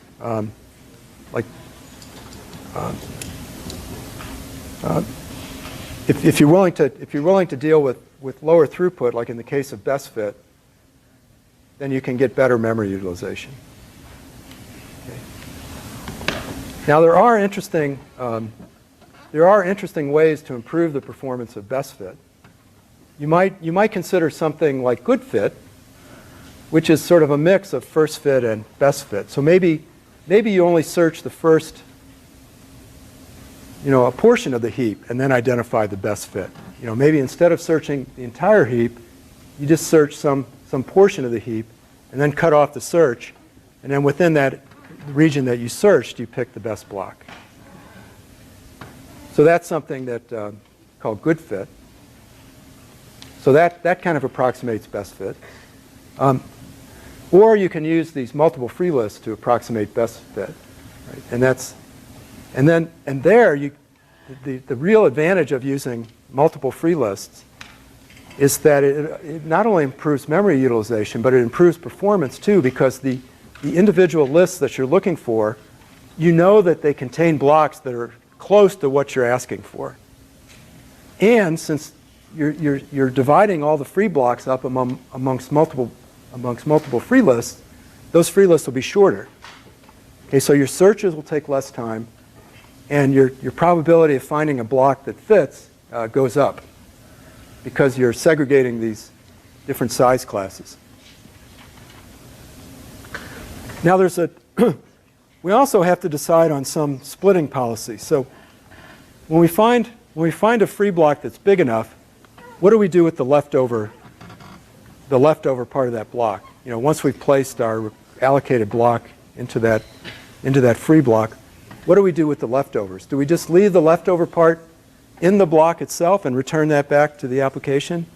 if you're willing to deal with lower throughput, like in the case of best fit, then you can get better memory utilization. Okay. Now there are interesting ways to improve the performance of best fit. You might consider something like good fit, which is sort of a mix of first fit and best fit. So maybe you only search the first, a portion of the heap and then identify the best fit. Maybe instead of searching the entire heap, you just search some portion of the heap and then cut off the search, and then within that region that you searched, you pick the best block. So that's something that called good fit. So that kind of approximates best fit. Or you can use these multiple free lists to approximate best fit. Right? And there the real advantage of using multiple free lists is that it not only improves memory utilization, but it improves performance too, because the individual lists that you're looking for, you know that they contain blocks that are close to what you're asking for. And since you're dividing all the free blocks up amongst multiple free lists, those free lists will be shorter. Okay, so your searches will take less time, and your probability of finding a block that fits goes up because you're segregating these different size classes. Now we also have to decide on some splitting policy. So when we find a free block that's big enough, what do we do with the leftover part of that block? Once we've placed our allocated block into that free block, what do we do with the leftovers? Do we just leave the leftover part in the block itself and return that back to the application?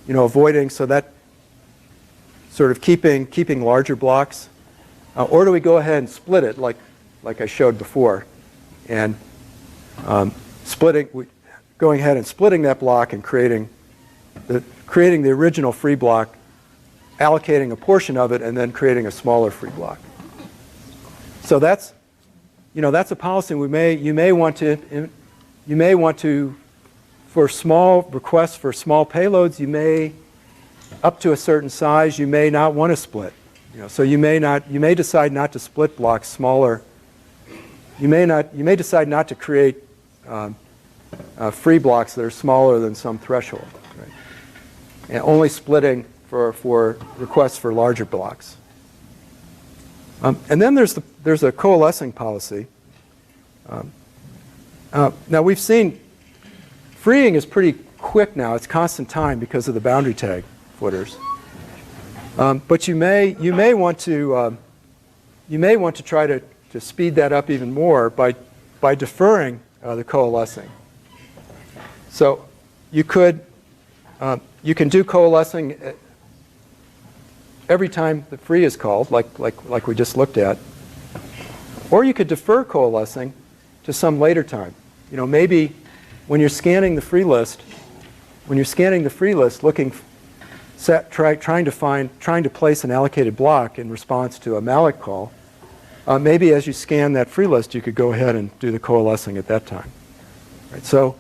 Avoiding, so that sort of keeping larger blocks? Or do we go ahead and split it like I showed before, and going ahead and splitting that block and creating the original free block, allocating a portion of it, and then creating a smaller free block. So that's a policy you may want to for small requests for small payloads, up to a certain size, you may not want to split. So you may decide not to split blocks smaller. You may decide not to create free blocks that are smaller than some threshold, right? And only splitting for requests for larger blocks. And then there's a coalescing policy. Now we've seen freeing is pretty quick now. It's constant time because of the boundary tag footers. But you may want to try to speed that up even more by deferring the coalescing. So you can do coalescing every time the free is called, like we just looked at, or you could defer coalescing to some later time. Maybe when you're scanning the free list, trying to place an allocated block in response to a malloc call, maybe as you scan that free list, you could go ahead and do the coalescing at that time. Right, so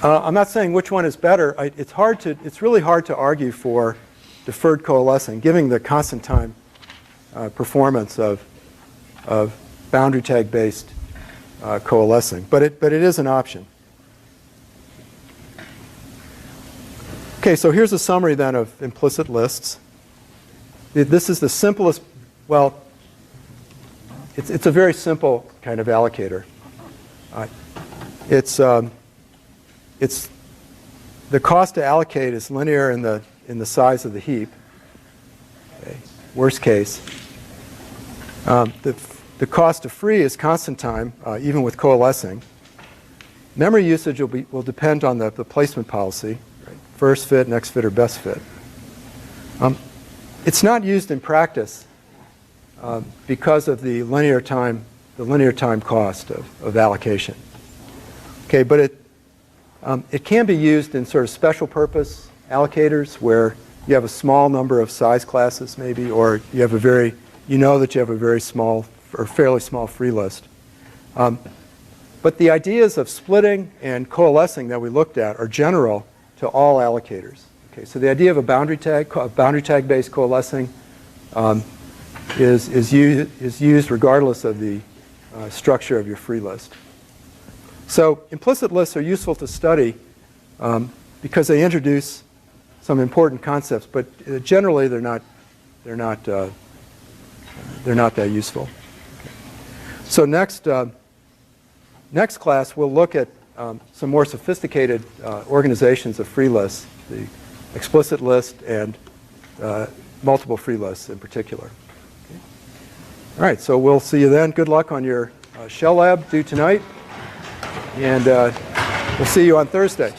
I'm not saying which one is better. It's really hard to argue for deferred coalescing, given the constant time performance of boundary tag based coalescing. But it is an option. Okay, so here's a summary then of implicit lists. This is the simplest, well, it's a very simple kind of allocator. The cost to allocate is linear in the size of the heap. Okay. Worst case. the cost of free is constant time, even with coalescing. Memory usage will depend on the placement policy, right? First fit, next fit, or best fit. It's not used in practice because of the linear time cost of allocation. Okay, but it can be used in sort of special purpose allocators where you have a small number of size classes maybe, or you have you know that you have a very small or fairly small free list. But the ideas of splitting and coalescing that we looked at are general to all allocators. Okay, so the idea of a boundary tag-based coalescing is used regardless of the structure of your free list. So implicit lists are useful to study because they introduce some important concepts, but generally they're not that useful. Okay. So next class we'll look at some more sophisticated organizations of free lists, the explicit list and multiple free lists in particular. Okay. All right, so we'll see you then. Good luck on your shell lab due tonight, and we'll see you on Thursday.